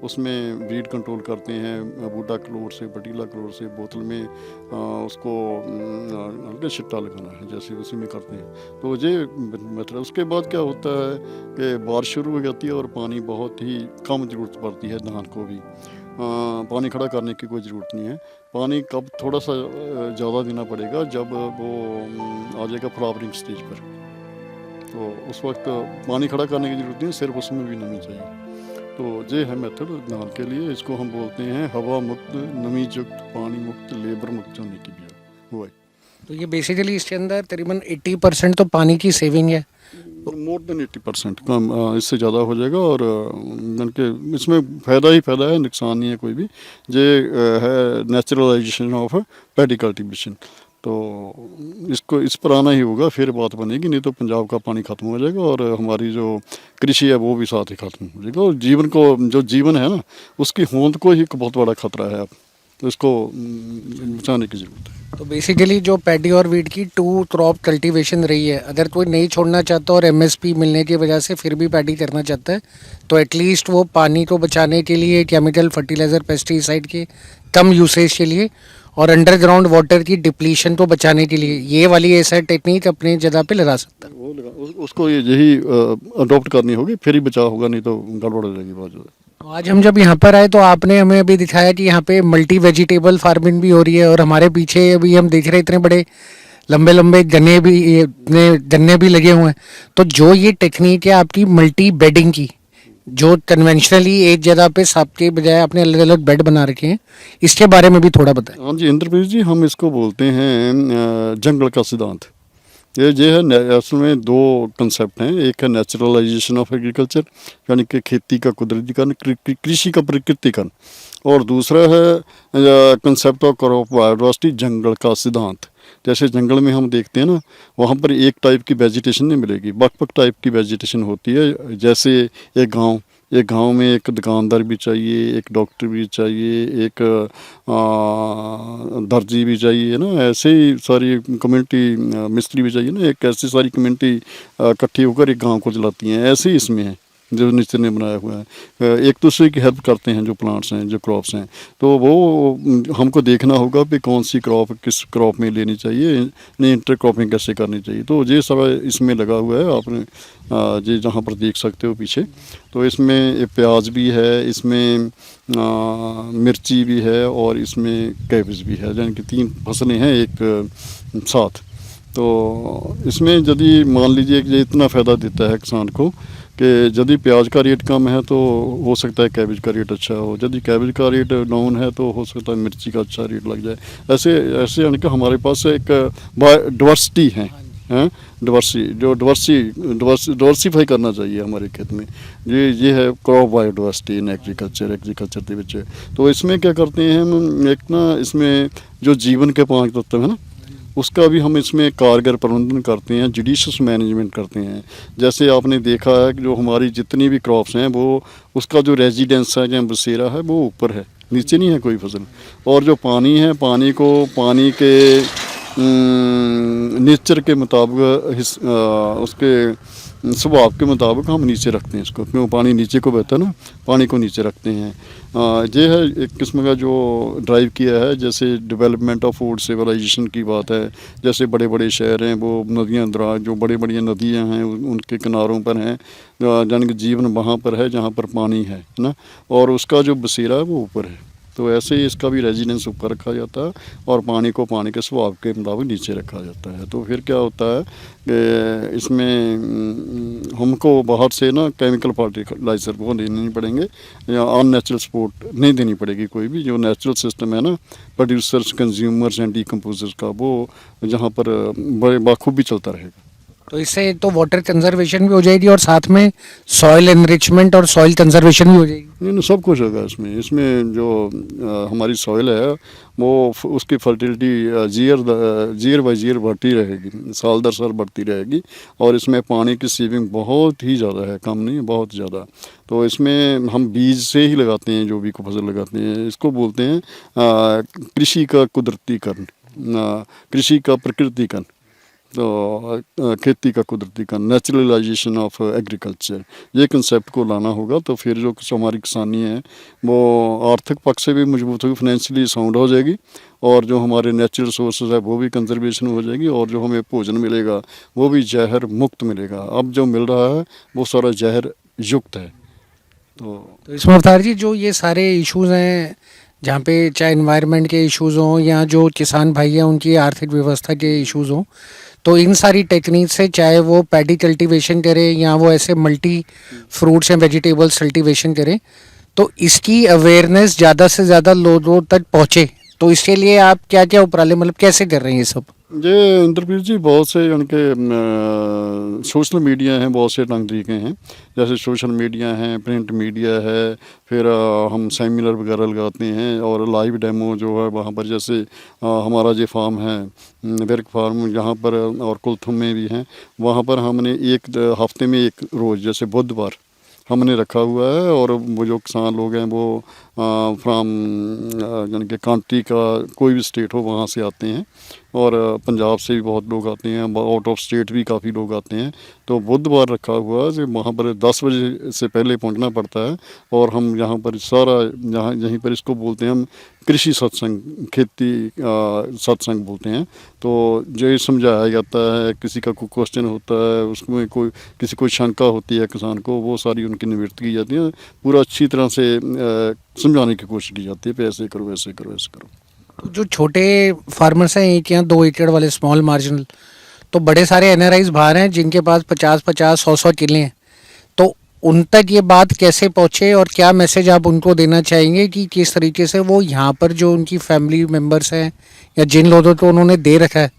उसमें weed control करते हैं बूटा क्लोर से, बटीला क्लोर से, बोतल में उसको हल्का छिट्टा लगाना है, जैसे उसी में करते हैं। तो ये मतलब उसके बाद क्या होता है कि बारिश शुरू हो जाती है और पानी बहुत ही कम ज़रूरत पड़ती है धान को भी। पानी खड़ा करने की कोई ज़रूरत नहीं है। पानी कब थोड़ा सा ज़्यादा देना पड़ेगा जब वो आ जाएगा फ्लावरिंग स्टेज पर, तो उस वक्त पानी खड़ा करने की ज़रूरत नहीं, सिर्फ उसमें भी नमी चाहिए। तो ये है मेथड धान के लिए। इसको हम बोलते हैं हवा मुक्त, नमी युक्त, पानी मुक्त, लेबर मुक्त जाने की भी हुआ है। तो ये बेसिकली इसके अंदर तकरीबन 80% तो पानी की सेविंग है। मोर देन 80% कम, इससे ज़्यादा हो जाएगा। और यानी कि इसमें फ़ायदा ही फ़ायदा है, नुकसान नहीं है कोई भी। ये है नेचुरलाइजेशन ऑफ पैडी कल्टीवेशन। तो इसको इस पर आना ही होगा, फिर बात बनेगी, नहीं तो पंजाब का पानी ख़त्म हो जाएगा और हमारी जो कृषि है वो भी साथ ही ख़त्म हो जाएगा। और जीवन को, जो जीवन है ना, उसकी होंद को ही एक बहुत बड़ा ख़तरा है अब, तो इसको बचाने की ज़रूरत है। तो बेसिकली जो पैडी और वीट की 2 क्रॉप कल्टीवेशन रही है, अगर कोई नहीं छोड़ना चाहता और एमएसपी मिलने की वजह से फिर भी पैडी करना चाहता है, तो एटलीस्ट वो पानी को बचाने के लिए केमिकल फर्टिलाइज़र पेस्टिसाइड के कम यूसेज के लिए और अंडरग्राउंड वाटर की डिप्लीशन को बचाने के लिए ये वाली ऐसा टेक्निक अपनी जगह पे लगा सकता है। वो उसको यही अडॉप्ट करनी होगी, फिर ही बचाव होगा, नहीं तो गड़बड़ हो जाएगी बहुत ज़्यादा। तो आज हम जब यहाँ पर आए तो आपने हमें अभी दिखाया कि यहाँ पे मल्टी वेजिटेबल फार्मिंग भी हो रही है और हमारे पीछे अभी हम देख रहे हैं इतने बड़े लंबे लंबे गन्ने भी, इतने गन्ने भी लगे हुए हैं। तो जो ये टेक्निक है आपकी मल्टी बेडिंग की, जो कन्वेंशनली एक जगह पे सांप के बजाय आपने अलग अलग बेड बना रखे हैं, इसके बारे में भी थोड़ा बताएं। हाँ जी इंद्रप्रीत जी, हम इसको बोलते हैं जंगल का सिद्धांत। ये है, असल में दो कंसेप्ट हैं। एक है नेचुरलाइजेशन ऑफ एग्रीकल्चर, यानी कि खेती का कुदरतीकरण, कृषि का प्रकृतिकरण। और दूसरा है कंसेप्ट ऑफ क्रॉप बायोडाइवर्सिटी, जंगल का सिद्धांत। जैसे जंगल में हम देखते हैं ना, वहाँ पर एक टाइप की वेजिटेशन नहीं मिलेगी, बक टाइप की वेजिटेशन होती है। जैसे एक गांव में एक दुकानदार भी चाहिए, एक डॉक्टर भी चाहिए, एक दर्जी भी चाहिए ना, ऐसे ही सारी कम्युनिटी, मिस्त्री भी चाहिए ना, एक ऐसी सारी कम्युनिटी इकट्ठी होकर एक गांव को चलाती हैं। ऐसे ही इसमें है, जो नेचर ने बनाया हुआ है। एक दूसरे की हेल्प करते हैं, जो प्लांट्स हैं, जो क्रॉप्स हैं। तो वो हमको देखना होगा कि कौन सी क्रॉप किस क्रॉप में लेनी चाहिए, नहीं इंटर क्रॉपिंग कैसे करनी चाहिए। तो ये सब इसमें लगा हुआ है, आपने ये जहाँ पर देख सकते हो पीछे। तो इसमें प्याज भी है, इसमें मिर्ची भी है और इसमें कैबेज भी है, यानी कि 3 फसलें हैं एक साथ। तो इसमें यदि मान लीजिए कि ये इतना फ़ायदा देता है किसान को कि यदि प्याज का रेट कम है तो हो सकता है कैबेज का रेट अच्छा हो, यदि कैबेज का रेट डाउन है तो हो सकता है मिर्ची का अच्छा रेट लग जाए। ऐसे ऐसे यानी कि हमारे पास एक डाइवर्सिटी है, हैं डाइवर्सिफाई करना चाहिए हमारे खेत में। ये है क्रॉप बायोडाइवर्सिटी इन एग्रीकल्चर के विच। तो इसमें क्या करते हैं हम, एक ना इसमें जो जीवन के 5 तत्व है ना, उसका भी हम इसमें कारगर प्रबंधन करते हैं, जुडिशियस मैनेजमेंट करते हैं। जैसे आपने देखा है कि जो हमारी जितनी भी क्रॉप्स हैं, वो उसका जो रेजिडेंस है या बसेरा है वो ऊपर है, नीचे नहीं है कोई फसल। और जो पानी है, पानी को पानी के नेचर के मुताबिक, उसके स्वभाव के मुताबिक हम नीचे रखते हैं इसको, क्यों पानी नीचे को बहता है ना, पानी को नीचे रखते हैं। ये है एक किस्म का जो ड्राइव किया है। जैसे डेवलपमेंट ऑफ फूड सिविलाइजेशन की बात है, जैसे बड़े बड़े शहर हैं, वो नदियाँ दराज, जो बड़ी बड़ी नदियाँ हैं उनके किनारों पर हैं, यानी कि जीवन वहाँ पर है जहाँ पर पानी है ना, और उसका जो बसेरा है वो ऊपर है। तो ऐसे ही इसका भी रेजिडेंस ऊपर रखा जाता है और पानी को पानी के स्वभाव के मुताबिक नीचे रखा जाता है। तो फिर क्या होता है कि इसमें हमको बाहर से ना केमिकल फर्टिलाइज़र वो देने नहीं पड़ेंगे, या अननेचुरल सपोर्ट नहीं देनी पड़ेगी कोई भी। जो नेचुरल सिस्टम है ना, प्रोड्यूसर्स, कंज्यूमर्स एंड डीकम्पोजर्स का, वो जहाँ पर बड़े बाखूबी चलता रहेगा। तो इससे एक तो वाटर कंजर्वेशन भी हो जाएगी और साथ में सॉइल एनरिचमेंट और सॉइल कंजर्वेशन भी हो जाएगी। नहीं, सब कुछ होगा इसमें। इसमें जो हमारी सॉइल है वो उसकी फर्टिलिटी जीयर बाई जीयर बढ़ती रहेगी, साल दर साल बढ़ती रहेगी। और इसमें पानी की सेविंग बहुत ही ज़्यादा है, कम नहीं, बहुत ज़्यादा। तो इसमें हम बीज से ही लगाते हैं, जो भी को फसल लगाते हैं। इसको बोलते हैं कृषि का कुदरतीकरण, कृषि का प्रकृतिकरण। तो खेती का कुदरतीकरण, नेचुरलाइजेशन ऑफ एग्रीकल्चर, ये कंसेप्ट को लाना होगा। तो फिर जो हमारी किसानी है वो आर्थिक पक्ष से भी मजबूत होगी, फाइनेंशियली साउंड हो जाएगी, और जो हमारे नेचुरल रिसोर्सेज है वो भी कंजर्वेशन हो जाएगी, और जो हमें भोजन मिलेगा वो भी जहर मुक्त मिलेगा। अब जो मिल रहा है वो सारा जहर युक्त है। तो इसमें अवतार जी जो ये सारे इश्यूज हैं, जहाँ पे चाहे इन्वायरमेंट के इश्यूज हों या जो किसान भाई हैं उनकी आर्थिक व्यवस्था के इश्यूज हों, तो इन सारी टेक्निक से चाहे वो पैडी कल्टीवेशन करें या वो ऐसे multi fruits and vegetables cultivation करें, तो इसकी अवेयरनेस ज़्यादा से ज़्यादा लोगों तक पहुँचे, तो इसके लिए आप क्या क्या उपराले मतलब कैसे कर रहे हैं ये सब? ये इंद्रप्रीत जी बहुत से उनके सोशल मीडिया हैं, बहुत से ढंग तरीके हैं। जैसे सोशल मीडिया हैं, प्रिंट मीडिया है, फिर हम सेमिनार वगैरह लगाते हैं, और लाइव डेमो जो है वहाँ पर, जैसे हमारा जो फार्म है वर्क फार्म यहाँ पर और कुलथुम में भी हैं, वहाँ पर हमने एक हफ्ते में एक रोज़ जैसे बुधवार हमने रखा हुआ है। और वो जो किसान लोग हैं वो फ्राम यानी कि कंट्री का कोई भी स्टेट हो वहाँ से आते हैं, और पंजाब से भी बहुत लोग आते हैं, आउट ऑफ स्टेट भी काफ़ी लोग आते हैं। तो बुधवार रखा हुआ है जो वहाँ पर 10 बजे से पहले पहुँचना पड़ता है, और हम यहाँ पर सारा यहीं पर इसको बोलते हैं हम कृषि सत्संग, खेती सत्संग बोलते हैं। तो जो ये समझाया जाता है, किसी का कोई क्वेश्चन होता है, उसमें कोई किसी कोई शंका होती है किसान को, वो सारी उनकी निवृत्ति की जाती है, पूरा अच्छी तरह से समझाने की कोशिश की जाती है कि ऐसे करो, ऐसे करो, ऐसे करो। तो जो छोटे फार्मर्स हैं 1 या 2 एकड़ वाले स्मॉल मार्जिनल, तो बड़े सारे एनआरआईज बाहर हैं जिनके पास 50-50, 100-100 किले हैं, तो उन तक ये बात कैसे पहुँचे और क्या मैसेज आप उनको देना चाहेंगे कि किस तरीके से वो यहाँ पर जो उनकी फैमिली मेम्बर्स हैं या जिन लोगों को उन्होंने दे रखा है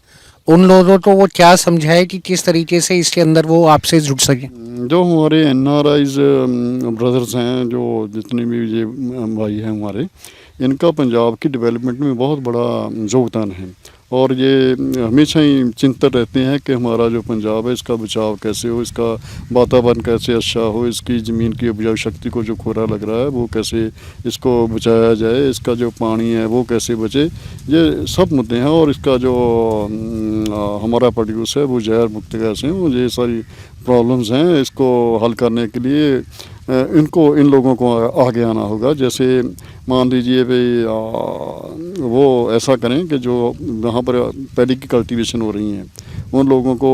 उन लोगों को वो क्या समझाए कि किस तरीके से इसके अंदर वो आपसे जुड़ सकें? जो हमारे एनआरआईज ब्रदर्स हैं, जो जितने भी ये भाई हैं हमारे, इनका पंजाब की डेवलपमेंट में बहुत बड़ा योगदान है, और ये हमेशा ही चिंतित रहते हैं कि हमारा जो पंजाब है इसका बचाव कैसे हो, इसका वातावरण कैसे अच्छा हो, इसकी ज़मीन की उपजाऊ शक्ति को जो खोरा लग रहा है वो कैसे इसको बचाया जाए, इसका जो पानी है वो कैसे बचे, ये सब मुद्दे हैं। और इसका जो हमारा प्रोड्यूस है वो जहर मुक्त गैस हैं, वो ये सारी प्रॉब्लम्स हैं, इसको हल करने के लिए इनको इन लोगों को आगे आना होगा। जैसे मान लीजिए भाई वो ऐसा करें कि जो वहाँ पर पैडी की कल्टीवेशन हो रही हैं उन लोगों को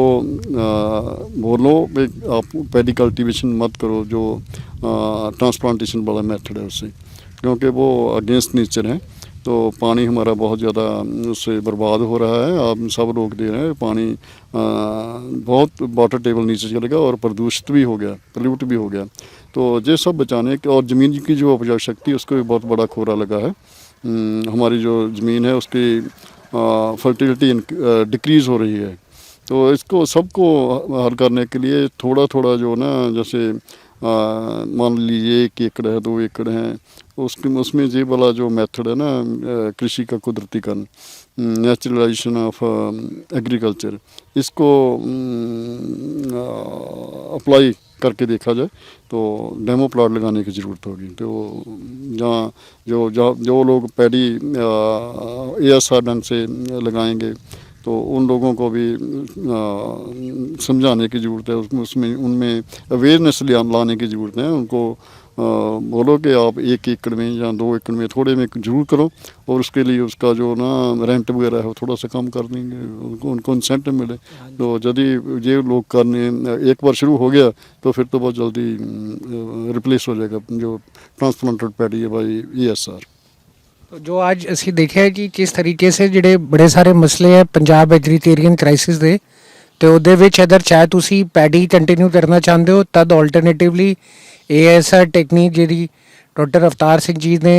बोलो भाई आप पैडी कल्टीवेशन मत करो, जो ट्रांसप्लांटेशन वाला मेथड है उससे, क्योंकि वो अगेंस्ट नेचर है। तो पानी हमारा बहुत ज़्यादा उससे बर्बाद हो रहा है, आप सब लोग दे रहे हैं पानी, बहुत वाटर टेबल नीचे चलेगा और प्रदूषित भी हो गया, पोल्यूट भी हो गया। तो ये सब बचाने के, और ज़मीन की जो उपजाऊ शक्ति उसको भी बहुत बड़ा खोरा लगा है। हमारी जो ज़मीन है उसकी फर्टिलिटी डिक्रीज़ हो रही है। तो इसको सबको हल करने के लिए थोड़ा थोड़ा जो ना, जैसे मान लीजिए 1 एकड़ है, 2 एकड़ हैं, उसमें ये वाला जो मेथड है ना कृषि का कुदरतीकरण, नेचुरलाइजेशन ऑफ एग्रीकल्चर, इसको अप्लाई करके देखा जाए तो डेमो प्लॉट लगाने की ज़रूरत होगी। तो जहाँ जो लोग पैडी ASR ढंग से लगाएंगे तो उन लोगों को भी समझाने की ज़रूरत है, उसमें उनमें अवेयरनेस लाने की ज़रूरत है। उनको बोलो कि आप 1 एकड़ में या 2 एकड़ में थोड़े में ज़रूर करो, और उसके लिए उसका जो ना रेंट वगैरह है वो थोड़ा सा कम कर देंगे, उनको इंसेंटिव मिले। तो यदि ये लोग करने एक बार शुरू हो गया तो फिर तो बहुत जल्दी रिप्लेस हो जाएगा जो ट्रांसप्लांटेड पैडी है बाई ASR। तो जो आज ਅਸੀਂ ਦੇਖਿਆ ਕਿ ਕਿਸ ਤਰੀਕੇ ਸੇ ਜਿਹੜੇ ਬੜੇ ਸਾਰੇ ਮਸਲੇ ਹੈ ਪੰਜਾਬ ਐਗਰੀਟੇਰੀਅਨ ਕ੍ਰਾਈਸਿਸ ਦੇ, ਤੇ ਉਹਦੇ ਵਿੱਚ ਅਗਰ ਚਾਹੇ ਤੁਸੀਂ ਪੈਡੀ ਕੰਟੀਨਿਊ ਕਰਨਾ ਚਾਹੁੰਦੇ ਹੋ ਤਦ ਆਲਟਰਨੇਟਿਵਲੀ ASR ਟੈਕਨੀਕ ਜਿਹੜੀ ਡਾਕਟਰ ਅਵਤਾਰ ਸਿੰਘ ਜੀ ਨੇ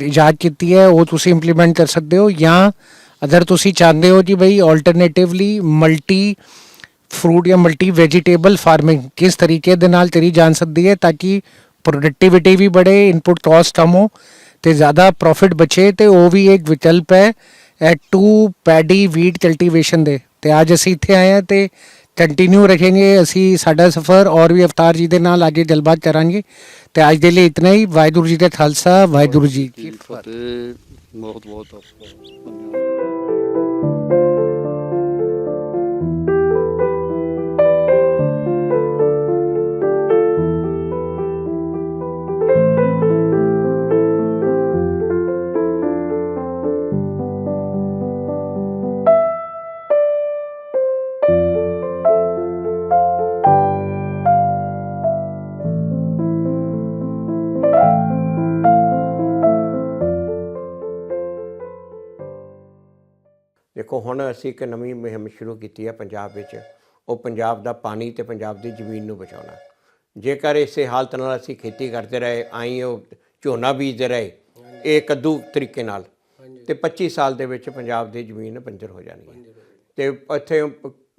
ਇਜਾਦ ਕੀਤੀ ਹੈ ਉਹ ਤੁਸੀਂ ਇੰਪਲੀਮੈਂਟ ਕਰ ਸਕਦੇ ਹੋ, ਜਾਂ ਅਗਰ ਤੁਸੀਂ ਚਾਹੁੰਦੇ ਹੋ ਕਿ ਬਈ ਆਲਟਰਨੇਟਿਵਲੀ ਮਲਟੀ ਫਰੂਟ ਜਾਂ ਮਲਟੀ ਵੈਜੀਟੇਬਲ ਫਾਰਮਿੰਗ ਕਿਸ ਤਰੀਕੇ ਦੇ ਨਾਲ ਕਰੀ ਜਾ ਸਕਦੀ ਹੈ ਤਾਂ ਕਿ ਪ੍ਰੋਡਕਟਿਵਿਟੀ ਵੀ बढ़े, इनपुट कॉस्ट कम हो ਤੇ ज़्यादा प्रॉफिट बचे, तो वो भी एक विकल्प है टू पैडी वीट कल्टीवेशन ਦੇ। ਤੇ ਅੱਜ ਅਸੀਂ ਇੱਥੇ ਆਏ ਹਾਂ ਤੇ ਕੰਟੀਨਿਊ ਰੱਖेंगे ਅਸੀਂ ਸਾਡਾ ਸਫ਼ਰ, ਔਰ ਵੀ ਅਵਤਾਰ ਜੀ ਦੇ ਨਾਲ ਅੱਗੇ ਗੱਲਬਾਤ ਕਰਾਂਗੇ। ਤੇ ਅੱਜ ਦੇ ਲਈ ਇਤਨਾ ਹੀ। ਵਾਹਿਗੁਰੂ ਜੀ ਦਾ ਖਾਲਸਾ, ਵਾਹਿਗੁਰੂ ਜੀ ਕੀ ਫਤਿਹ। बहुत बहुत धन्यवाद। ਦੇਖੋ ਹੁਣ ਅਸੀਂ ਇੱਕ ਨਵੀਂ ਮੁਹਿੰਮ ਸ਼ੁਰੂ ਕੀਤੀ ਹੈ ਪੰਜਾਬ ਵਿੱਚ, ਉਹ ਪੰਜਾਬ ਦਾ ਪਾਣੀ ਤੇ ਪੰਜਾਬ ਦੀ ਜ਼ਮੀਨ ਨੂੰ ਬਚਾਉਣਾ। ਜੇਕਰ ਇਸੇ ਹਾਲਤ ਨਾਲ ਅਸੀਂ ਖੇਤੀ ਕਰਦੇ ਰਹੇ, ਆਈ ਉਹ ਝੋਨਾ ਬੀਜਦੇ ਰਹੇ ਇਹ ਕੱਦੂ ਤਰੀਕੇ ਨਾਲ, ਤੇ 25 ਸਾਲ ਦੇ ਵਿੱਚ ਪੰਜਾਬ ਦੀ ਜ਼ਮੀਨ ਬੰਜਰ ਹੋ ਜਾਣੀ ਹੈ। ਤੇ ਇੱਥੇ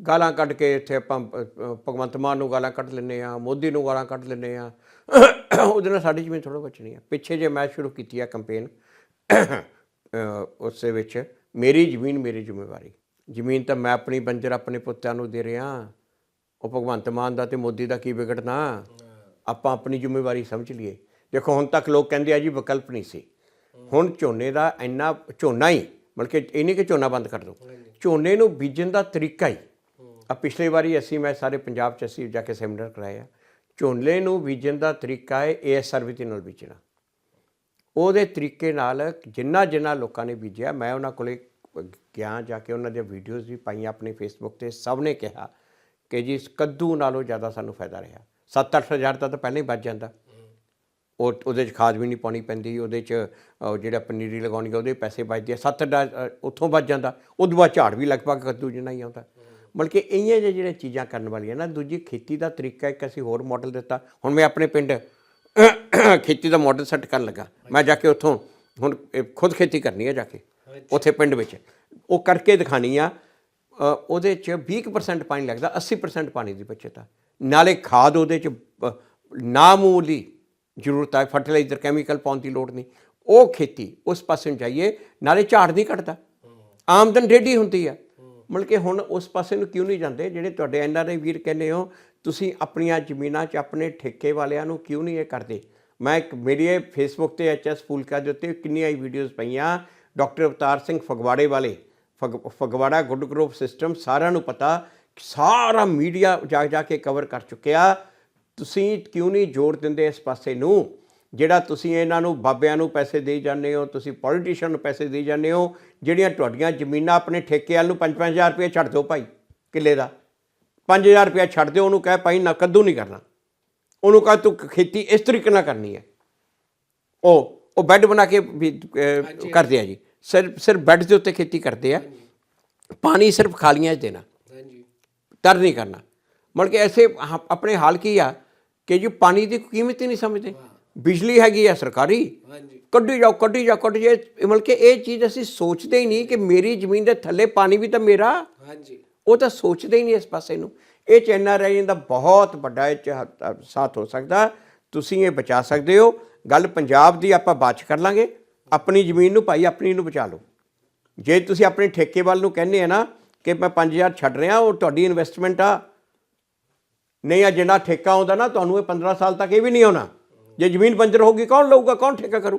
ਗਾਲਾਂ ਕੱਢ ਕੇ ਇੱਥੇ ਆਪਾਂ ਭਗਵੰਤ ਮਾਨ ਨੂੰ ਗਾਲਾਂ ਕੱਢ ਲੈਂਦੇ ਹਾਂ, ਮੋਦੀ ਨੂੰ ਗਾਲਾਂ ਕੱਢ ਲੈਂਦੇ ਹਾਂ, ਉਹਦੇ ਨਾਲ ਸਾਡੀ ਜ਼ਮੀਨ ਥੋੜ੍ਹਾ ਬਚਣੀ ਹੈ। ਪਿੱਛੇ ਜੇ ਮੈਂ ਸ਼ੁਰੂ ਕੀਤੀ ਹੈ ਕੰਪੇਨ, ਉਸ ਦੇ ਵਿੱਚ ਮੇਰੀ ਜ਼ਮੀਨ ਮੇਰੀ ਜ਼ਿੰਮੇਵਾਰੀ। ਜ਼ਮੀਨ ਤਾਂ ਮੈਂ ਆਪਣੀ ਬੰਜਰ ਆਪਣੇ ਪੁੱਤਾਂ ਨੂੰ ਦੇ ਰਿਹਾ, ਉਹ ਭਗਵੰਤ ਮਾਨ ਦਾ ਤੇ ਮੋਦੀ ਦਾ ਕੀ ਵਿਗੜਨਾ। ਆਪਾਂ ਆਪਣੀ ਜ਼ਿੰਮੇਵਾਰੀ ਸਮਝ ਲਈਏ। ਦੇਖੋ ਹੁਣ ਤੱਕ ਲੋਕ ਕਹਿੰਦੇ ਆ ਜੀ ਵਿਕਲਪ ਨਹੀਂ ਸੀ, ਹੁਣ ਝੋਨੇ ਦਾ ਇੰਨਾ ਝੋਨਾ ਹੀ, ਮਤਲਬ ਕਿ ਇਹ ਨਹੀਂ ਕਿ ਝੋਨਾ ਬੰਦ ਕਰ ਦਿਓ, ਝੋਨੇ ਨੂੰ ਬੀਜਣ ਦਾ ਤਰੀਕਾ ਹੀ ਆ। ਪਿਛਲੀ ਵਾਰੀ ਮੈਂ ਸਾਰੇ ਪੰਜਾਬ 'ਚ ਅਸੀਂ ਜਾ ਕੇ ਸੈਮੀਨਾਰ ਕਰਾਇਆ। ਝੋਨੇ ਨੂੰ ਬੀਜਣ ਦਾ ਤਰੀਕਾ ਹੈ ASR ਵਿਧੀ ਨਾਲ ਬੀਜਣਾ। ਉਹਦੇ ਤਰੀਕੇ ਨਾਲ ਜਿੰਨਾ ਲੋਕਾਂ ਨੇ ਬੀਜਿਆ, ਮੈਂ ਉਹਨਾਂ ਕੋਲੇ ਗਿਆ, ਜਾ ਕੇ ਉਹਨਾਂ ਦੀਆਂ ਵੀਡੀਓਜ਼ ਵੀ ਪਾਈਆਂ ਆਪਣੇ ਫੇਸਬੁੱਕ 'ਤੇ। ਸਭ ਨੇ ਕਿਹਾ ਕਿ ਜੀ ਕੱਦੂ ਨਾਲੋਂ ਜ਼ਿਆਦਾ ਸਾਨੂੰ ਫਾਇਦਾ ਰਿਹਾ। 7-8 ਹਜ਼ਾਰ ਦਾ ਤਾਂ ਪਹਿਲਾਂ ਹੀ ਬਚ ਜਾਂਦਾ। ਉਹਦੇ 'ਚ ਖਾਦ ਵੀ ਨਹੀਂ ਪਾਉਣੀ ਪੈਂਦੀ, ਉਹਦੇ 'ਚ ਜਿਹੜਾ ਪਨੀਰੀ ਲਗਾਉਣੀ ਉਹਦੇ ਪੈਸੇ ਬਚਦੇ ਆ। 7 ਉੱਥੋਂ ਬਚ ਜਾਂਦਾ। ਉਦੋਂ ਬਾਅਦ ਝਾੜ ਵੀ ਲਗਭਗ ਕੱਦੂ ਜਿੰਨਾ ਹੀ ਆਉਂਦਾ। ਮਤਲਬ ਕਿ ਇਹੀਆਂ ਜਿਹੜੀਆਂ ਚੀਜ਼ਾਂ ਕਰਨ ਵਾਲੀਆਂ ਨਾ। ਦੂਜੀ ਖੇਤੀ ਦਾ ਤਰੀਕਾ ਇੱਕ ਅਸੀਂ ਹੋਰ ਮਾਡਲ ਦਿੱਤਾ। ਹੁਣ ਮੈਂ ਆਪਣੇ ਪਿੰਡ ਖੇਤੀ ਦਾ ਮਾਡਲ ਸੈੱਟ ਕਰਨ ਲੱਗਾ। ਮੈਂ ਜਾ ਕੇ ਉੱਥੋਂ ਹੁਣ ਖੁਦ ਖੇਤੀ ਕਰਨੀ ਹੈ, ਜਾ ਕੇ ਉੱਥੇ ਪਿੰਡ ਵਿੱਚ ਉਹ ਕਰਕੇ ਦਿਖਾਣੀ ਆ। ਉਹਦੇ 'ਚ 20% ਪਾਣੀ ਲੱਗਦਾ, 80% ਪਾਣੀ ਦੀ ਬਚਤ ਆ। ਨਾਲੇ ਖਾਦ ਉਹਦੇ 'ਚ ਨਾਮੂਲੀ ਜ਼ਰੂਰਤ ਹੈ, ਫਰਟੀਲਾਈਜ਼ਰ ਕੈਮੀਕਲ ਪਾਉਣ ਦੀ ਲੋੜ ਨਹੀਂ। ਉਹ ਖੇਤੀ ਉਸ ਪਾਸੇ ਨੂੰ ਜਾਈਏ, ਨਾਲੇ ਝਾੜ ਨਹੀਂ ਘਟਦਾ, ਆਮਦਨ ਡੇਢੀ ਹੁੰਦੀ ਆ। ਮਤਲਬ ਕਿ ਹੁਣ ਉਸ ਪਾਸੇ ਨੂੰ ਕਿਉਂ ਨਹੀਂ ਜਾਂਦੇ? ਜਿਹੜੇ ਤੁਹਾਡੇ NRI ਵੀਰ ਕਹਿੰਦੇ ਹੋ, ਤੁਸੀਂ ਆਪਣੀਆਂ ਜ਼ਮੀਨਾਂ 'ਚ ਆਪਣੇ ਠੇਕੇ ਵਾਲਿਆਂ ਨੂੰ ਕਿਉਂ ਨਹੀਂ ਇਹ ਕਰਦੇ? ਮੈਂ ਮੇਰੀ ਇਹ ਫੇਸਬੁੱਕ 'ਤੇ HS ਫੂਲਕਾ ਦੇ ਉੱਤੇ ਕਿੰਨੀਆਂ ਹੀ ਵੀਡੀਓਜ਼ ਪਈਆਂ। ਡਾਕਟਰ ਅਵਤਾਰ ਸਿੰਘ ਫਗਵਾੜੇ ਵਾਲੇ, ਫਗਵਾੜਾ ਗੁੱਡ ਗਰੋਪ ਸਿਸਟਮ, ਸਾਰਿਆਂ ਨੂੰ ਪਤਾ, ਸਾਰਾ ਮੀਡੀਆ ਜਾ ਕੇ ਕਵਰ ਕਰ ਚੁੱਕਿਆ। ਤੁਸੀਂ ਕਿਉਂ ਨਹੀਂ ਜ਼ੋਰ ਦਿੰਦੇ ਇਸ ਪਾਸੇ ਨੂੰ? ਜਿਹੜਾ ਤੁਸੀਂ ਇਹਨਾਂ ਨੂੰ ਬਾਬਿਆਂ ਨੂੰ ਪੈਸੇ ਦੇਈ ਜਾਂਦੇ ਹੋ, ਤੁਸੀਂ ਪੋਲੀਟੀਸ਼ੀਅਨ ਨੂੰ ਪੈਸੇ ਦੇਈ ਜਾਂਦੇ ਹੋ। ਜਿਹੜੀਆਂ ਤੁਹਾਡੀਆਂ ਜ਼ਮੀਨਾਂ ਆਪਣੇ ਠੇਕੇ ਵਾਲ ਨੂੰ 5-5 ਹਜ਼ਾਰ ਰੁਪਏ ਛੱਡ ਦਿਓ ਭਾਈ, ਕਿੱਲੇ ਦਾ 5,000 ਰੁਪਇਆ ਛੱਡ ਦਿਓ। ਉਹਨੂੰ ਕਹਿ ਭਾਈ ਨਾ ਕੱਦੂ ਨਹੀਂ ਕਰਨਾ, ਉਹਨੂੰ ਕਹਿ ਤੂੰ ਖੇਤੀ ਇਸ ਤਰੀਕੇ ਨਾਲ ਕਰਨੀ ਹੈ। ਉਹ ਬੈੱਡ ਬਣਾ ਕੇ ਵੀ ਕਰਦੇ ਆ ਜੀ, ਸਿਰਫ ਬੈੱਡ ਦੇ ਉੱਤੇ ਖੇਤੀ ਕਰਦੇ ਆ। ਪਾਣੀ ਸਿਰਫ ਖਾਲੀਆਂ 'ਚ ਦੇਣਾ, ਤਰ ਨਹੀਂ ਕਰਨਾ। ਮਤਲਬ ਕਿ ਐਸੇ ਆਪਣੇ ਹਾਲ ਕੀ ਆ ਕਿ ਜੀ ਪਾਣੀ ਦੀ ਕੀਮਤ ਹੀ ਨਹੀਂ ਸਮਝਦੇ। ਬਿਜਲੀ ਹੈਗੀ ਆ ਸਰਕਾਰੀ, ਕੱਢੀ ਜਾਓ। ਮਤਲਬ ਕਿ ਇਹ ਚੀਜ਼ ਅਸੀਂ ਸੋਚਦੇ ਹੀ ਨਹੀਂ ਕਿ ਮੇਰੀ ਜ਼ਮੀਨ ਦੇ ਥੱਲੇ ਪਾਣੀ ਵੀ ਤਾਂ ਮੇਰਾ। ਉਹ ਤਾਂ ਸੋਚਦੇ ਹੀ ਨਹੀਂ ਇਸ ਪਾਸੇ ਨੂੰ। ਇਹ 'ਚ NRI ਦਾ ਬਹੁਤ ਵੱਡਾ ਇਹ 'ਚ ਸਾਥ ਹੋ ਸਕਦਾ। ਤੁਸੀਂ ਇਹ ਬਚਾ ਸਕਦੇ ਹੋ। ਗੱਲ ਪੰਜਾਬ ਦੀ ਆਪਾਂ ਬਾਅਦ 'ਚ ਕਰ ਲਾਂਗੇ। ਆਪਣੀ ਜ਼ਮੀਨ ਨੂੰ ਭਾਈ ਆਪਣੀ ਨੂੰ ਬਚਾ ਲਓ। ਜੇ ਤੁਸੀਂ ਆਪਣੇ ਠੇਕੇ ਵੱਲ ਨੂੰ ਕਹਿੰਦੇ ਆ ਨਾ ਕਿ ਮੈਂ 5,000 ਛੱਡ ਰਿਹਾ, ਉਹ ਤੁਹਾਡੀ ਇਨਵੈਸਟਮੈਂਟ ਆ। ਨਹੀਂ ਆ ਜਿੰਨਾ ਠੇਕਾ ਆਉਂਦਾ ਨਾ ਤੁਹਾਨੂੰ, ਇਹ 15 ਸਾਲ ਤੱਕ ਇਹ ਵੀ ਨਹੀਂ ਆਉਣਾ। ਜੇ ਜ਼ਮੀਨ ਬੰਜਰ ਹੋਊਗੀ ਕੌਣ ਲਊਗਾ, ਕੌਣ ਠੇਕਾ ਕਰੂ?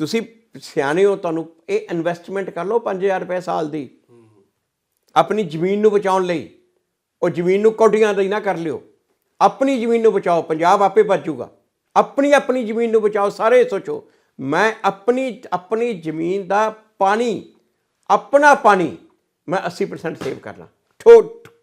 ਤੁਸੀਂ ਸਿਆਣੇ ਹੋ, ਤੁਹਾਨੂੰ ਇਹ ਇਨਵੈਸਟਮੈਂਟ ਕਰ ਲਓ 5,000 ਰੁਪਏ ਸਾਲ ਦੀ ਆਪਣੀ ਜ਼ਮੀਨ ਨੂੰ ਬਚਾਉਣ ਲਈ। ਉਹ ਜ਼ਮੀਨ ਨੂੰ ਕੌਡੀਆਂ ਦੀ ਨਾ ਕਰ ਲਿਓ, ਆਪਣੀ ਜ਼ਮੀਨ ਨੂੰ ਬਚਾਓ। ਪੰਜਾਬ ਆਪੇ ਬਚ ਜੂਗਾ। ਆਪਣੀ ਜ਼ਮੀਨ ਨੂੰ ਬਚਾਓ। ਸਾਰੇ ਸੋਚੋ, ਮੈਂ ਆਪਣੀ ਜ਼ਮੀਨ ਦਾ ਪਾਣੀ, ਆਪਣਾ ਪਾਣੀ ਮੈਂ 80% ਸੇਵ ਕਰਨਾ।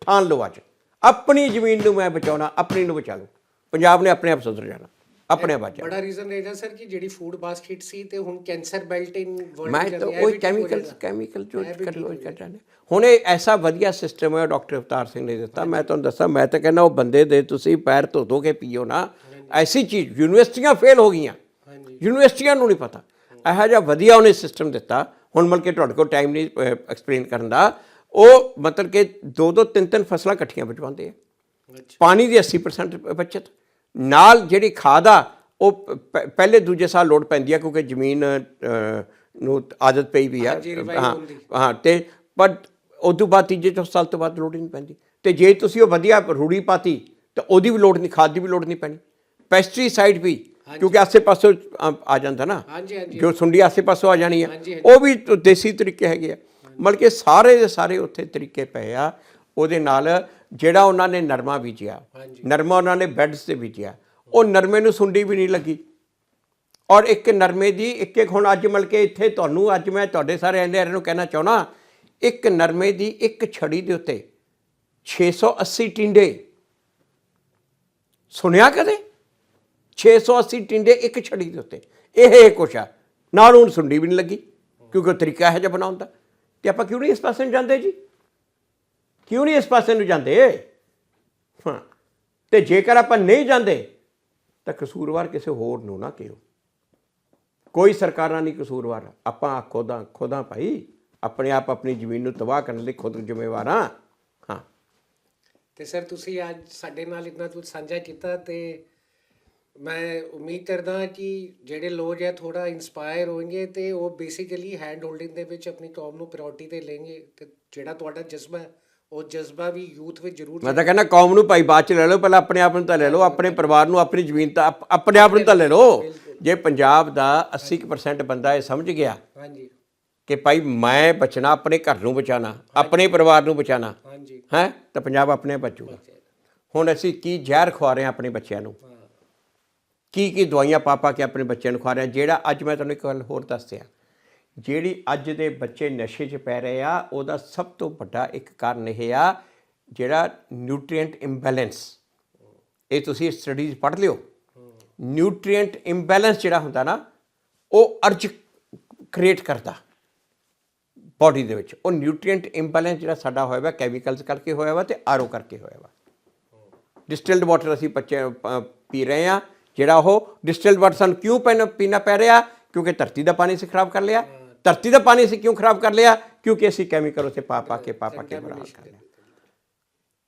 ਠਾਣ ਲਓ ਅੱਜ, ਆਪਣੀ ਜ਼ਮੀਨ ਨੂੰ ਮੈਂ ਬਚਾਉਣਾ, ਆਪਣੀ ਨੂੰ ਬਚਾ ਲਓ। ਪੰਜਾਬ ਨੇ ਆਪਣੇ ਆਪ ਸੁਧਰ ਜਾਣਾ, ਆਪਣੇ ਆਪ ਬਚ ਜਾਣਾ। ਬੜਾ ਰੀਜ਼ਨ ਰਹੇਗਾ ਸਰ ਕਿ ਜਿਹੜੀ ਫੂਡ ਬਾਸਕਟ ਸੀ ਤੇ ਹੁਣ ਕੈਂਸਰ ਬੈਲਟ ਇਨ ਵਰਲਡ ਮੈਂ ਤਾਂ ਕੋਈ ਕੈਮੀਕਲ ਜੋ ਕਰ ਜਾਂਦੇ। ਹੁਣ ਇਹ ਐਸਾ ਵਧੀਆ ਸਿਸਟਮ ਹੈ ਡਾਕਟਰ ਅਵਤਾਰ ਸਿੰਘ ਨੇ ਦਿੱਤਾ। ਮੈਂ ਤੁਹਾਨੂੰ ਦੱਸਾਂ, ਮੈਂ ਤਾਂ ਕਹਿੰਦਾ ਉਹ ਬੰਦੇ ਦੇ ਤੁਸੀਂ ਪੈਰ ਧੋ ਕੇ ਪੀਓ ਨਾ। ਐਸੀ ਚੀਜ਼ ਯੂਨੀਵਰਸਿਟੀਆਂ ਫੇਲ ਹੋ ਗਈਆਂ, ਯੂਨੀਵਰਸਿਟੀਆਂ ਨੂੰ ਨਹੀਂ ਪਤਾ। ਇਹੋ ਜਿਹਾ ਵਧੀਆ ਉਹਨੇ ਸਿਸਟਮ ਦਿੱਤਾ। ਹੁਣ ਮਤਲਬ ਕਿ ਤੁਹਾਡੇ ਕੋਲ ਟਾਈਮ ਨਹੀਂ ਐਕਸਪਲੇਨ ਕਰਨ ਦਾ। ਉਹ ਮਤਲਬ ਕਿ 2-2 3-3 ਫਸਲਾਂ ਇਕੱਠੀਆਂ ਬਚਵਾਉਂਦੇ ਆ। ਪਾਣੀ ਦੀ 80% ਬਚਤ ਨਾਲ। ਜਿਹੜੀ ਖਾਦ ਆ ਉਹ ਪਹਿਲੇ ਦੂਜੇ ਸਾਲ ਲੋੜ ਪੈਂਦੀ ਆ, ਕਿਉਂਕਿ ਜ਼ਮੀਨ ਨੂੰ ਆਦਤ ਪਈ ਵੀ ਆ। ਹਾਂ ਤੇ ਪਰ ਉਸ ਤੋਂ ਬਾਅਦ ਤੀਜੇ ਚੌਥੇ ਸਾਲ ਤੋਂ ਬਾਅਦ ਲੋੜ ਹੀ ਨਹੀਂ ਪੈਂਦੀ। ਅਤੇ ਜੇ ਤੁਸੀਂ ਉਹ ਵਧੀਆ ਰੂੜੀ ਪਾਤੀ ਤਾਂ ਉਹਦੀ ਵੀ ਲੋੜ ਨਹੀਂ, ਖਾਦ ਦੀ ਵੀ ਲੋੜ ਨਹੀਂ ਪੈਣੀ। ਪੈਸਟੀਸਾਈਡ ਵੀ ਕਿਉਂਕਿ ਆਸੇ ਪਾਸੋਂ ਆ ਜਾਂਦਾ ਨਾ, ਜੋ ਸੁੰਡੀ ਆਸੇ ਪਾਸੋਂ ਆ ਜਾਣੀ ਆ, ਉਹ ਵੀ ਦੇਸੀ ਤਰੀਕੇ ਹੈਗੇ ਆ। ਮਤਲਬ ਕਿ ਸਾਰੇ ਦੇ ਸਾਰੇ ਉੱਥੇ ਤਰੀਕੇ ਪਏ ਆ। ਉਹਦੇ ਨਾਲ ਜਿਹੜਾ ਉਹਨਾਂ ਨੇ ਨਰਮਾ ਬੀਜਿਆ, ਨਰਮਾ ਉਹਨਾਂ ਨੇ ਬੈੱਡਸ 'ਤੇ ਬੀਜਿਆ, ਉਹ ਨਰਮੇ ਨੂੰ ਸੁੰਡੀ ਵੀ ਨਹੀਂ ਲੱਗੀ। ਔਰ ਇੱਕ ਨਰਮੇ ਦੀ ਇੱਕ ਹੁਣ ਅੱਜ ਮਤਲਬ ਕਿ ਇੱਥੇ ਤੁਹਾਨੂੰ ਅੱਜ ਮੈਂ ਤੁਹਾਡੇ ਸਾਰੇ NRI ਨੂੰ ਕਹਿਣਾ ਚਾਹੁੰਦਾ, ਇੱਕ ਨਰਮੇ ਦੀ ਇੱਕ ਛੜੀ ਦੇ ਉੱਤੇ 680 ਟਿੰਡੇ। ਸੁਣਿਆ ਕਦੇ? 680 ਟਿੰਡੇ ਇੱਕ ਛੜੀ ਦੇ ਉੱਤੇ। ਇਹ ਕੁਛ ਆ। ਨਾਲ ਹੁਣ ਸੁੰਡੀ ਵੀ ਨਹੀਂ ਲੱਗੀ, ਕਿਉਂਕਿ ਉਹ ਤਰੀਕਾ ਇਹੋ ਜਿਹਾ ਬਣਾਉਣ ਦਾ। ਤੇ ਆਪਾਂ ਕਿਉਂ ਨਹੀਂ ਇਸ ਪਾਸੇ ਨੂੰ ਜਾਂਦੇ ਜੀ? ਕਿਉਂ ਨਹੀਂ ਇਸ ਪਾਸੇ ਨੂੰ ਜਾਂਦੇ? ਹਾਂ, ਤੇ ਜੇਕਰ ਆਪਾਂ ਨਹੀਂ ਜਾਂਦੇ ਤਾਂ ਕਸੂਰਵਾਰ ਕਿਸੇ ਹੋਰ ਨੂੰ ਨਾ ਕਿਹੋ। ਕੋਈ ਸਰਕਾਰਾਂ ਨਹੀਂ ਕਸੂਰਵਾਰ, ਆਪਾਂ ਖੁਦਾਂ ਭਾਈ ਆਪਣੇ ਆਪ ਆਪਣੀ ਜ਼ਮੀਨ ਨੂੰ ਤਬਾਹ ਕਰਨ ਲਈ ਖੁਦ ਜ਼ਿੰਮੇਵਾਰ ਹਾਂ। ਹਾਂ, ਤੇ ਸਰ ਤੁਸੀਂ ਅੱਜ ਸਾਡੇ ਨਾਲ ਇਤਨਾ ਕੁਝ ਸਾਂਝਾ ਕੀਤਾ ਤੇ ਮੈਂ ਉਮੀਦ ਕਰਦਾ ਕਿ ਜਿਹੜੇ ਲੋਕ ਹੈ ਥੋੜਾ ਇਨਸਪਾਇਰ ਹੋਣਗੇ ਤੇ ਉਹ ਬੇਸਿਕਲੀ ਹੈਂਡ ਹੋਲਡਿੰਗ ਦੇ ਵਿੱਚ ਆਪਣੀ ਕੌਮ ਨੂੰ ਪ੍ਰਾਇੋਰਟੀ ਤੇ ਲੈਣਗੇ ਤੇ ਜਿਹੜਾ ਤੁਹਾਡਾ ਜਜ਼ਬਾ ਹੈ ਉਹ ਜਜ਼ਬਾ ਵੀ ਯੂਥ ਵਿੱਚ ਜ਼ਰੂਰ। ਮੈਂ ਤਾਂ ਕਹਿੰਦਾ ਕੌਮ ਨੂੰ ਭਾਈ ਬਾਅਦ ਚ ਲੈ ਲਓ, ਪਹਿਲਾਂ ਆਪਣੇ ਆਪ ਨੂੰ ਤਾਂ ਲੈ ਲਓ, ਆਪਣੇ ਪਰਿਵਾਰ ਨੂੰ, ਆਪਣੀ ਜ਼ਮੀਨ ਤਾਂ ਆਪਣੇ ਆਪ ਨੂੰ ਤਾਂ ਲੈ ਲਓ। ਜੇ ਪੰਜਾਬ ਦਾ 80% ਬੰਦਾ ਇਹ ਸਮਝ ਗਿਆ ਹਾਂਜੀ ਕਿ ਭਾਈ ਮੈਂ ਬਚਣਾ, ਆਪਣੇ ਘਰ ਨੂੰ ਬਚਾਉਣਾ, ਆਪਣੇ ਪਰਿਵਾਰ ਨੂੰ ਬਚਾਉਣਾ ਹਾਂਜੀ ਹੈ, ਤਾਂ ਪੰਜਾਬ ਆਪਣੇ ਆਪ ਬਚੂਗਾ। ਹੁਣ ਅਸੀਂ ਕੀ ਜ਼ਹਿਰ ਖਵਾ ਰਹੇ ਹਾਂ ਆਪਣੇ ਬੱਚਿਆਂ ਨੂੰ, ਕੀ ਦਵਾਈਆਂ ਪਾ ਕੇ ਆਪਣੇ ਬੱਚਿਆਂ ਨੂੰ ਖਵਾ ਰਹੇ ਹਾਂ। ਜਿਹੜਾ ਅੱਜ ਮੈਂ ਤੁਹਾਨੂੰ ਇੱਕ ਗੱਲ ਹੋਰ ਦੱਸਿਆ, ਜਿਹੜੀ ਅੱਜ ਦੇ ਬੱਚੇ ਨਸ਼ੇ 'ਚ ਪੈ ਰਹੇ ਆ, ਉਹਦਾ ਸਭ ਤੋਂ ਵੱਡਾ ਇੱਕ ਕਾਰਨ ਇਹ ਆ ਜਿਹੜਾ ਨਿਊਟ੍ਰੀਐਂਟ ਇੰਬੈਲੈਂਸ। ਇਹ ਤੁਸੀਂ ਸਟੱਡੀਜ਼ ਪੜ੍ਹ ਲਿਓ। ਨਿਊਟ੍ਰੀਐਂਟ ਇੰਬੈਲੈਂਸ ਜਿਹੜਾ ਹੁੰਦਾ ਨਾ, ਉਹ ਅਰਜ ਕ੍ਰੀਏਟ ਕਰਦਾ ਬੋਡੀ ਦੇ ਵਿੱਚ। ਉਹ ਨਿਊਟ੍ਰੀਐਂਟ ਇੰਬੈਲੈਂਸ ਜਿਹੜਾ ਸਾਡਾ ਹੋਇਆ ਵਾ ਕੈਮੀਕਲਸ ਕਰਕੇ ਹੋਇਆ ਵਾ ਤੇ ਆਰਓ ਕਰਕੇ ਹੋਇਆ ਵਾ। ਡਿਸਟਿਲਡ ਵਾਟਰ ਅਸੀਂ ਬੱਚੇ ਪੀ ਰਹੇ ਹਾਂ, ਜਿਹੜਾ ਉਹ ਡਿਸਟਿਲਡ ਵਾਟਰ ਸਾਨੂੰ ਕਿਉਂ ਪੀਣਾ ਪੈ ਰਿਹਾ? ਕਿਉਂਕਿ ਧਰਤੀ ਦਾ ਪਾਣੀ ਅਸੀਂ ਖਰਾਬ ਕਰ ਲਿਆ। ਧਰਤੀ ਦਾ ਪਾਣੀ ਅਸੀਂ ਕਿਉਂ ਖਰਾਬ ਕਰ ਲਿਆ? ਕਿਉਂਕਿ ਅਸੀਂ ਕੈਮੀਕਲ ਉੱਥੇ ਪਾ ਕੇ ਬਰਾਬਰ ਕਰ ਲਿਆ।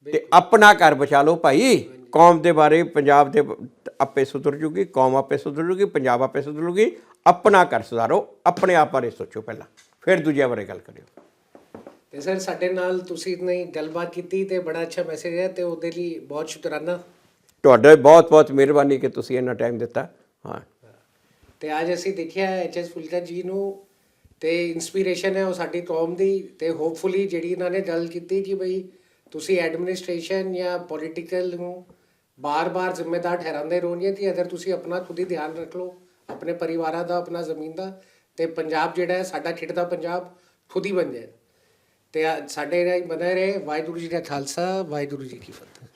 ਤੇ ਆਪਣਾ ਘਰ ਬਚਾ ਲਓ ਭਾਈ। ਕੌਮ ਦੇ ਬਾਰੇ ਪੰਜਾਬ ਦੇ ਆਪੇ ਸੁਧਰ ਜੂਗੀ, ਕੌਮ ਆਪੇ ਸੁਧਰ ਜੂਗੀ, ਪੰਜਾਬ ਆਪੇ ਸੁਧਰ ਜੂਗੀ। ਆਪਣਾ ਘਰ ਸੁਧਾਰੋ, ਆਪਣੇ ਆਪ ਬਾਰੇ ਸੋਚੋ ਪਹਿਲਾਂ, ਫਿਰ ਦੂਜਿਆਂ ਬਾਰੇ ਗੱਲ ਕਰਿਓ। ਤੇ ਸਰ ਸਾਡੇ ਨਾਲ ਤੁਸੀਂ ਇਤਨੀ ਗੱਲਬਾਤ ਕੀਤੀ ਤੇ ਬੜਾ ਅੱਛਾ ਮੈਸੇਜ ਹੈ ਤੇ ਉਹਦੇ ਲਈ ਬਹੁਤ ਸ਼ੁਕਰਾਨਾ। ਤੁਹਾਡਾ ਬਹੁਤ ਬਹੁਤ ਮਿਹਰਬਾਨੀ ਕਿ ਤੁਸੀਂ ਇੰਨਾ ਟਾਈਮ ਦਿੱਤਾ। ਹਾਂ, ਤੇ ਅੱਜ ਅਸੀਂ ਦੇਖਿਆ ਐਚ.ਐਸ. ਫੁਲਕਾ ਜੀ ਨੂੰ ਤੇ ਇੰਸਪੀਰੇਸ਼ਨ ਹੈ ਉਹ ਸਾਡੀ ਕੌਮ ਦੀ। ਤੇ ਹੋਪਫੁਲੀ ਜਿਹੜੀ ਇਹਨਾਂ ਨੇ ਗੱਲ ਕੀਤੀ ਕਿ ਬਈ ਤੁਸੀਂ ਐਡਮਿਨਿਸਟ੍ਰੇਸ਼ਨ ਜਾਂ ਪੋਲੀਟੀਕਲ ਨੂੰ ਬਾਰ-ਬਾਰ ਜ਼ਿੰਮੇਦਾਰ ਠਹਿਰਾਉਂਦੇ ਰਹੋਗੇ ਕਿ ਅਗਰ ਤੁਸੀਂ ਆਪਣਾ ਖੁਦ ਹੀ ਧਿਆਨ ਰੱਖ ਲਓ, ਆਪਣੇ ਪਰਿਵਾਰਾਂ ਦਾ, ਆਪਣਾ ਜ਼ਮੀਨ ਦਾ, ਤੇ ਪੰਜਾਬ ਜਿਹੜਾ ਹੈ ਸਾਡਾ ਖਿੜਦਾ ਪੰਜਾਬ ਖੁਦ ਹੀ ਬਣ ਜਾਏ। ਤੇ ਸਾਡੇ ਬਣੇ ਰਹੇ। ਵਾਹਿਗੁਰੂ ਜੀ ਦਾ ਖਾਲਸਾ, ਵਾਹਿਗੁਰੂ ਜੀ ਕੀ ਫਤਿਹ।